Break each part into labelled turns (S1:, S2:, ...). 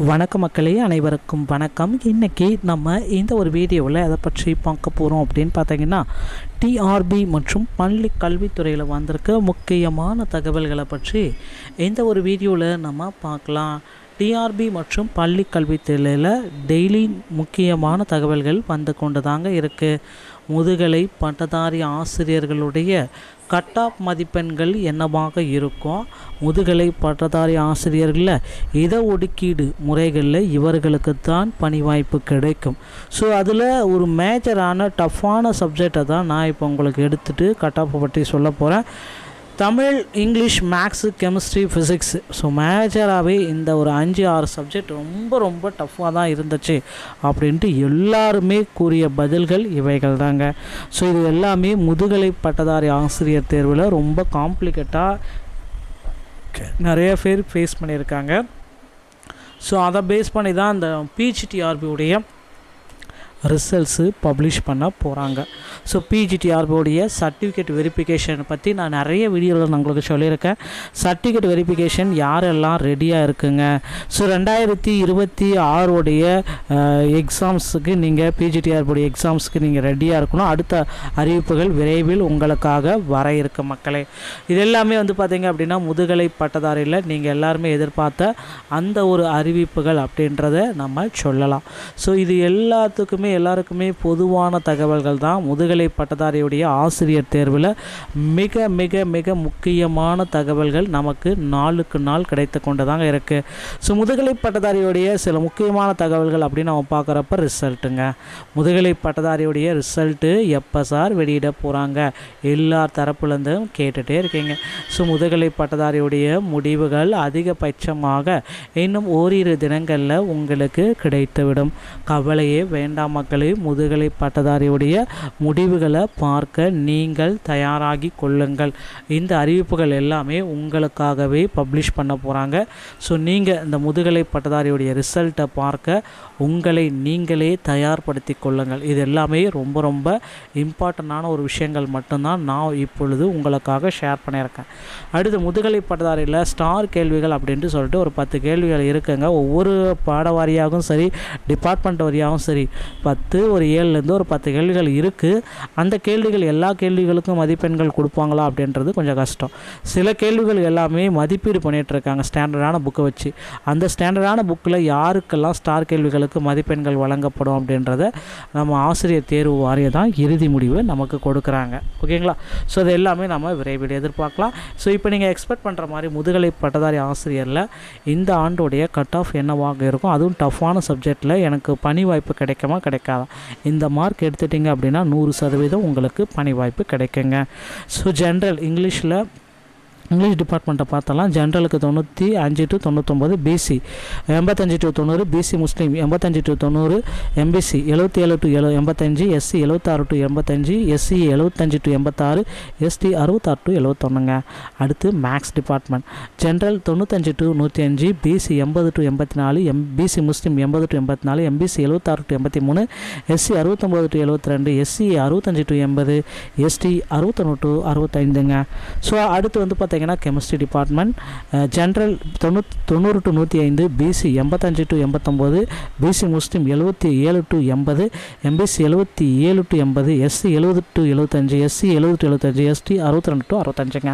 S1: வணக்க மக்களே, அனைவருக்கும் வணக்கம். இன்றைக்கி நம்ம இந்த ஒரு வீடியோவில் எதை பற்றி பார்க்க போகிறோம் அப்படின்னு பார்த்தீங்கன்னா, டிஆர்பி மற்றும் பள்ளி கல்வித்துறையில் வந்திருக்க முக்கியமான தகவல்களை பற்றி இந்த ஒரு வீடியோவில் நம்ம பார்க்கலாம். டிஆர்பி மற்றும் பள்ளி கல்வித்துறையில் டெய்லி முக்கியமான தகவல்கள் வந்து கொண்டு தாங்க இருக்குது. முதுகலை பட்டதாரி ஆசிரியர்களுடைய கட் ஆஃப் மதிப்பெண்கள் என்னவாக இருக்கும், முதுகலை பட்டதாரி ஆசிரியர்களில் இட ஒதுக்கீடு முறைகளில் இவர்களுக்கு தான் பணி வாய்ப்பு கிடைக்கும். ஸோ அதில் ஒரு மேஜரான டஃப்பான சப்ஜெக்டை தான் நான் இப்போ உங்களுக்கு எடுத்துகிட்டு கட் ஆஃப் பற்றி சொல்ல போகிறேன். Tamil, English, maths, chemistry, physics. So மேஜராகவே இந்த ஒரு 5-6 சப்ஜெக்ட் ரொம்ப டஃப்பாக தான் இருந்துச்சு அப்படின்ட்டு எல்லாருமே கூறிய பதில்கள் இவைகள் தாங்க. ஸோ இது எல்லாமே முதுகலை பட்டதாரி ஆசிரியர் தேர்வில் ரொம்ப காம்ப்ளிகேட்டாக நிறைய பேர் ஃபேஸ் பண்ணியிருக்காங்க. ஸோ அதை பேஸ் பண்ணி தான் இந்த பிஜிடிஆர்பியுடைய ரிசல்ட்ஸு பப்ளிஷ் பண்ண போகிறாங்க. ஸோ பிஜிடிஆர்பியோடைய சர்டிஃபிகேட் வெரிஃபிகேஷன் பற்றி நான் நிறைய வீடியோவில் நான் உங்களுக்கு சொல்லியிருக்கேன். சர்டிஃபிகேட் வெரிஃபிகேஷன் யாரெல்லாம் ரெடியாக இருக்குங்க. ஸோ 2026 எக்ஸாம்ஸுக்கு நீங்கள் பிஜிடிஆர்பியோடைய எக்ஸாம்ஸுக்கு நீங்கள் ரெடியாக இருக்கணும். அடுத்த அறிவிப்புகள் விரைவில் உங்களுக்காக வர இருக்க மக்களே. இது எல்லாமே பார்த்திங்க அப்படின்னா முதுகலை பட்டதாரியில் நீங்கள் எல்லாருமே எதிர்பார்த்த அந்த ஒரு அறிவிப்புகள் அப்படின்றத நம்ம சொல்லலாம். ஸோ இது எல்லாருக்குமே பொதுவான தகவல்கள் தான். முதுகலை பட்டதாரியுடைய ஆசிரியர் தேர்வில் மிக மிக மிக முக்கியமான தகவல்கள் நமக்கு நாளுக்கு நாள் கிடைத்து கொண்டு தாங்க இருக்குது. ஸோ முதுகலை பட்டதாரியுடைய சில முக்கியமான தகவல்கள் அப்படின்னு நம்ம பார்க்குறப்ப ரிசல்ட்டுங்க. முதுகலை பட்டதாரியுடைய ரிசல்ட்டு எப்போ சார் வெளியிட போகிறாங்க, எல்லா தரப்புலேருந்தும் கேட்டுகிட்டே இருக்கீங்க. ஸோ முதுகலை பட்டதாரியுடைய முடிவுகள் அதிகபட்சமாக இன்னும் ஓரிரு தினங்களில் உங்களுக்கு கிடைத்துவிடும். கவலையே வேண்டாம் மக்களே. முதுகலை பட்டதாரியுடைய முடிவுகளை பார்க்க நீங்கள் தயாராகி கொள்ளுங்கள். இந்த அறிவிப்புகள் எல்லாமே உங்களுக்காகவே பப்ளிஷ் பண்ண போகிறாங்க. ஸோ நீங்கள் இந்த முதுகலை பட்டதாரியுடைய ரிசல்ட்டை பார்க்க உங்களை நீங்களே தயார்படுத்தி கொள்ளுங்கள். இது எல்லாமே ரொம்ப இம்பார்ட்டண்டான ஒரு விஷயங்கள் மட்டும்தான் நான் இப்பொழுது உங்களுக்காக ஷேர் பண்ணியிருக்கேன். அடுத்து முதுகலை பட்டதாரியில் ஸ்டார் கேள்விகள் அப்படின்ட்டு சொல்லிட்டு ஒரு 10 கேள்விகள் இருக்குங்க. ஒவ்வொரு பாட வாரியாகவும் சரி, டிபார்ட்மெண்ட் வாரியாகவும் சரி, 10 ஒரு 7லேருந்து ஒரு 10 கேள்விகள் இருக்குது. அந்த கேள்விகள் எல்லா கேள்விகளுக்கும் மதிப்பெண்கள் கொடுப்பாங்களா அப்படின்றது கொஞ்சம் கஷ்டம். சில கேள்விகள் எல்லாமே மதிப்பீடு பண்ணிகிட்ருக்காங்க ஸ்டாண்டர்டான புக்கை வச்சு. அந்த ஸ்டாண்டர்டான புக்கில் யாருக்கெல்லாம் ஸ்டார் கேள்விகளுக்கு மதிப்பெண்கள் வழங்கப்படும் அப்படின்றத நம்ம ஆசிரியர் தேர்வு வாரியம் தான் இறுதி முடிவு நமக்கு கொடுக்குறாங்க. ஓகேங்களா? ஸோ அது எல்லாமே நம்ம விரைவில் எதிர்பார்க்கலாம். ஸோ இப்போ நீங்கள் எக்ஸ்பெக்ட் பண்ணுற மாதிரி முதுகலை பட்டதாரி ஆசிரியரில் இந்த ஆண்டோடைய கட் ஆஃப் என்னவாக இருக்கும், அதுவும் டஃப்பான சப்ஜெக்டில் எனக்கு பணி வாய்ப்பு கிடைக்குமா கிடைக்காதா, இந்த மார்க் எடுத்துட்டிங்க அப்படின்னா 100% உங்களுக்கு பணி வாய்ப்பு கிடைக்குங்க. ஸோ ஜென்ரல் இங்கிலீஷ் டிபார்ட்மெண்ட்டை பார்த்தலாம். ஜென்ரலுக்கு 95 to 99, BC 85 to 90, BC Muslim 85 to 90, MBC 77 to 85, SC 76 to 85, SC 75 to 86, ST 66 to 71ங்க. அடுத்து maths department. General 95 to 105, BC 80 to 84, BC Muslim 80 to 84, MBC 76 to 83, SC 69 to 72, SC 65 to 80, ST 61 to 65ங்க. So அடுத்து பார்த்தீங்கன்னா chemistry department. General 90 to 105, BC 85 to 89, BC Muslim 77 to 80, MBC 77 to 80, SC 70 to 75, SC 70 to 75, ST 62 to 65ங்க.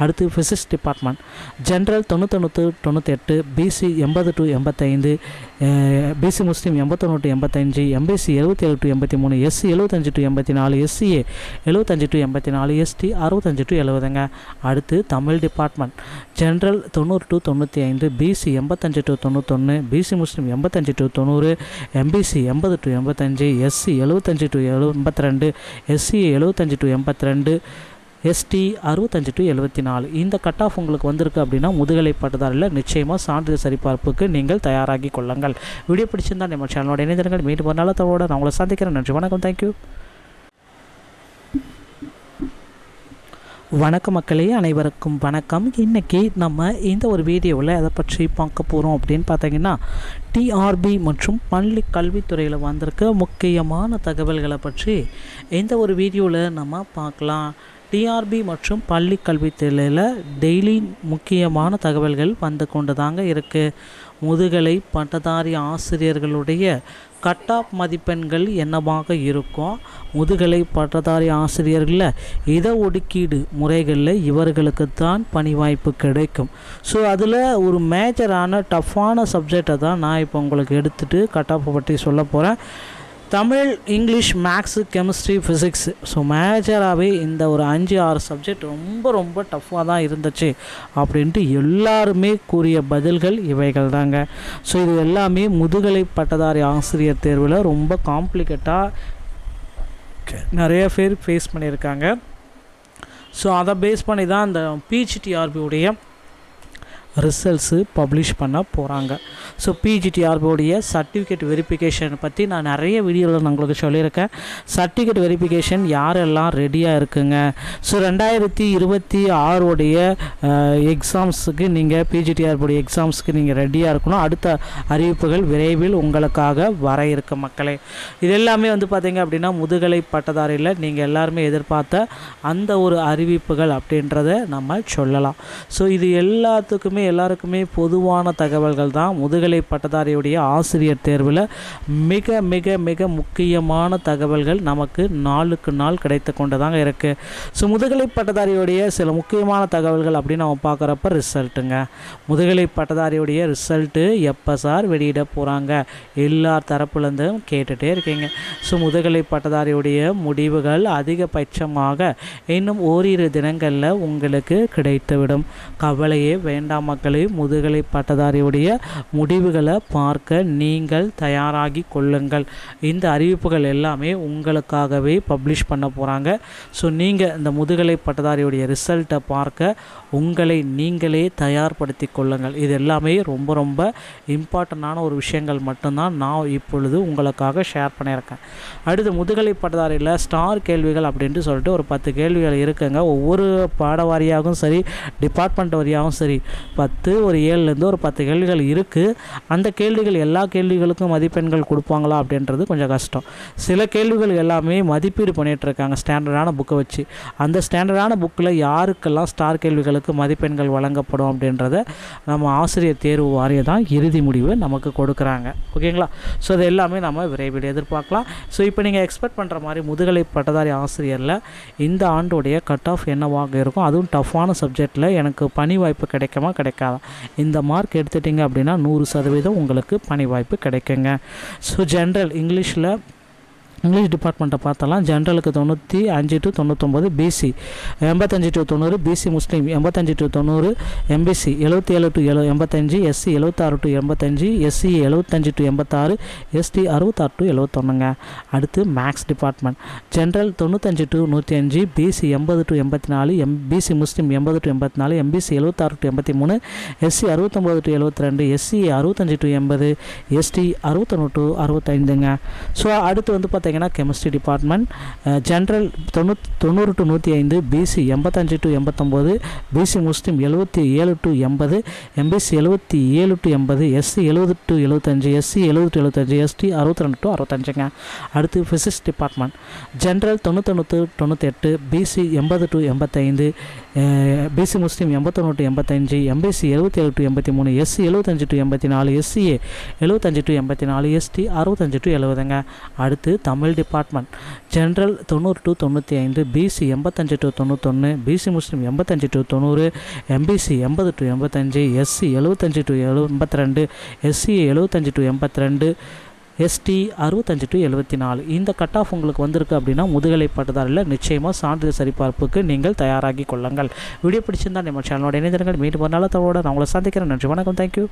S1: அடுத்து physics department. General 91 to 98, BC 80 to 85, BC Muslim 81 to 85, MBC 77 to 83, SC 75 to 84, SCA 75 to 84, ST 65 to 70ங்க. அடுத்து Tamil department. General 90 to 95, BC 85 to 91, BC Muslim 85 to 90, MBC 80 to 85, SC 75 to 82, SC 75 to 82, ST 65 to 74. இந்த cut off உங்களுக்கு வந்திருக்கு அப்படின்னா முதுகலை பட்டதாரியில் நிச்சயமாக சான்றிதழ் சரிபார்ப்புக்கு நீங்கள் தயாராகி கொள்ளுங்கள். வீடியோ பிடிச்சிருந்தால் நம்ம சேனலோட இணைந்திருங்கள். மீண்டும் ஒரு நாள் தவிர நான் உங்களை சந்திக்கிறேன். நன்றி, வணக்கம், தேங்க்யூ. வணக்க மக்களே, அனைவருக்கும் வணக்கம். இன்றைக்கி நம்ம இந்த ஒரு வீடியோவில் எதை பற்றி பார்க்க போகிறோம் அப்படின்னு பார்த்தீங்கன்னா, டிஆர்பி மற்றும் பள்ளி கல்வித்துறையில் வந்திருக்க முக்கியமான தகவல்களை பற்றி இந்த ஒரு வீடியோவில் நம்ம பார்க்கலாம். டிஆர்பி மற்றும் பள்ளி கல்வித்துறையில் டெய்லி முக்கியமான தகவல்கள் வந்து கொண்டு தாங்க இருக்குது. முதுகலை பட்டதாரி ஆசிரியர்களுடைய கட் ஆஃப் மதிப்பெண்கள் என்னவாக இருக்கும், முதுகலை பட்டதாரி ஆசிரியர்களில் இட ஒதுக்கீடு முறைகளில் இவர்களுக்கு தான் பணி வாய்ப்பு கிடைக்கும். ஸோ அதில் ஒரு மேஜரான டஃப்பான சப்ஜெக்டை தான் நான் இப்போ உங்களுக்கு எடுத்துகிட்டு கட் ஆஃப் பற்றி சொல்ல போகிறேன். Tamil, English, maths, chemistry, physics. So மேஜராகவே இந்த ஒரு 5-6 சப்ஜெக்ட் ரொம்ப டஃப்பாக தான் இருந்துச்சு அப்படின்ட்டு எல்லாருமே கூறிய பதில்கள் இவைகள் தாங்க. ஸோ இது எல்லாமே முதுகலை பட்டதாரி ஆசிரியர் தேர்வில் ரொம்ப காம்ப்ளிகேட்டாக நிறைய பேர் ஃபேஸ் பண்ணியிருக்காங்க. ஸோ அதை பேஸ் பண்ணி தான் இந்த பிஜிடிஆர்பியுடைய ரிசல்ட்ஸு பப்ளிஷ் பண்ண போகிறாங்க. ஸோ பிஜிடிஆர்பியோடைய சர்டிஃபிகேட் வெரிஃபிகேஷன் பற்றி நான் நிறைய வீடியோவில் நான் உங்களுக்கு சொல்லியிருக்கேன். சர்டிஃபிகேட் வெரிஃபிகேஷன் யாரெல்லாம் ரெடியாக இருக்குங்க. ஸோ 2026 எக்ஸாம்ஸுக்கு நீங்கள் பிஜிடிஆர்பியோடைய எக்ஸாம்ஸுக்கு நீங்கள் ரெடியாக இருக்கணும். அடுத்த அறிவிப்புகள் விரைவில் உங்களுக்காக வர இருக்க மக்களே. இது எல்லாமே பார்த்திங்க அப்படின்னா முதுகலை பட்டதாரியில் நீங்கள் எல்லாருமே எதிர்பார்த்த அந்த ஒரு அறிவிப்புகள் அப்படின்றத நம்ம சொல்லலாம். ஸோ இது எல்லாருக்குமே பொதுவான தகவல்கள் தான். முதுகலை பட்டதாரியுடைய ஆசிரியர் தேர்வில் மிக மிக மிக முக்கியமான தகவல்கள் நமக்கு நாளுக்கு நாள் கிடைத்து கொண்டு தாங்க இருக்குது. ஸோ முதுகலை பட்டதாரியுடைய சில முக்கியமான தகவல்கள் அப்படின்னு நம்ம பார்க்குறப்ப ரிசல்ட்டுங்க. முதுகலை பட்டதாரியுடைய ரிசல்ட்டு எப்போ சார் வெளியிட போகிறாங்க, எல்லார் தரப்புலேருந்தும் கேட்டுகிட்டே இருக்கீங்க. ஸோ முதுகலை பட்டதாரியுடைய முடிவுகள் அதிகபட்சமாக இன்னும் ஓரிரு தினங்களில் உங்களுக்கு கிடைத்துவிடும். கவலையே வேண்டாம் மக்களே. முதுகலை பட்டதாரியுடைய முடிவுகளை பார்க்க நீங்கள் தயாராகி கொள்ளுங்கள். இந்த அறிவிப்புகள் எல்லாமே உங்களுக்காகவே பப்ளிஷ் பண்ண போகிறாங்க. ஸோ நீங்கள் இந்த முதுகலை பட்டதாரியுடைய ரிசல்ட்டை பார்க்க உங்களை நீங்களே தயார்படுத்தி கொள்ளுங்கள். இது எல்லாமே ரொம்ப இம்பார்ட்டண்டான ஒரு விஷயங்கள் மட்டும்தான் நான் இப்பொழுது உங்களுக்காக ஷேர் பண்ணியிருக்கேன். அடுத்து முதுகலை பட்டதாரியில் ஸ்டார் கேள்விகள் அப்படின்ட்டு சொல்லிட்டு ஒரு 10 கேள்விகள் இருக்குங்க. ஒவ்வொரு பாடவாரியாகவும் சரி, டிபார்ட்மெண்ட் வாரியாகவும் சரி, 7லேருந்து ஒரு 10 கேள்விகள் இருக்குது. அந்த கேள்விகள் எல்லா கேள்விகளுக்கும் மதிப்பெண்கள் கொடுப்பாங்களா அப்படின்றது கொஞ்சம் கஷ்டம். சில கேள்விகள் எல்லாமே மதிப்பீடு பண்ணிகிட்ருக்காங்க ஸ்டாண்டர்டான புக்கை வச்சு. அந்த ஸ்டாண்டர்டான புக்கில் யாருக்கெல்லாம் ஸ்டார் கேள்விகளுக்கு மதிப்பெண்கள் வழங்கப்படும் அப்படின்றத நம்ம ஆசிரியர் தேர்வு வாரியம் தான் இறுதி முடிவு நமக்கு கொடுக்குறாங்க. ஓகேங்களா? ஸோ அது எல்லாமே நம்ம விரைவில் எதிர்பார்க்கலாம். ஸோ இப்போ நீங்கள் எக்ஸ்பெக்ட் பண்ணுற மாதிரி முதுகலை பட்டதாரி ஆசிரியரில் இந்த ஆண்டோடைய கட் ஆஃப் என்னவாக இருக்கும், அதுவும் டஃப்பான சப்ஜெக்டில் எனக்கு பணி வாய்ப்பு கிடைக்காதா? இந்த மார்க் எடுத்துட்டிங்க அப்படின்னா 100% உங்களுக்கு பணி வாய்ப்பு கிடைக்குங்க. ஸோ ஜென்ரல் இங்கிலீஷ் டிபார்ட்மெண்ட்டை பார்த்தலாம். ஜென்ரலுக்கு 95 to 99, BC 85 to 90, BC Muslim 85 to 90, MBC 77 to 85, SC 76 to 85, SC 75 to 86, ST 66 to 71ங்க. அடுத்து maths department. General 95 to 105, BC 80 to 84, BC Muslim 80 to 84, MBC 76 to 83, SC 69 to 72, SC 65 to 80, ST 61 to 65ங்க. So அடுத்து பார்த்தீங்கன்னா chemistry department. General 90 to 105, BC 85 to 89, BC Muslim 77 to 80, MBC 77 to 80, SC 70 to 75, SC 70 to 75, ST 62 to 65ங்க. அடுத்து physics department. General 91 to 98, BC 80 to 85, BC Muslim 81 to 85, MBC 77 to 83, SC 75 to 84, SCA 75 to 84, ST 65 to 70ங்க. அடுத்து Tamil department. General 90 to 95, BC 85 to 91, BC Muslim 85 to 90, MBC 80 to 85, SC 75 to 82, SC 75 to 82, ST 65 to 74. இந்த cut off உங்களுக்கு வந்திருக்கு அப்படின்னா முதுகலை பட்டதாரியில் நிச்சயமாக சான்றிதழ் சரிபார்ப்புக்கு நீங்கள் தயாராகி கொள்ளுங்கள். வீடியோ பிடிச்சிருந்தால் நம்ம சேனலோட இணைந்திருங்கள். மீண்டும் ஒரு நாள் தவிர நான் உங்களை சந்திக்கிறேன். நன்றி, வணக்கம், தேங்க்யூ.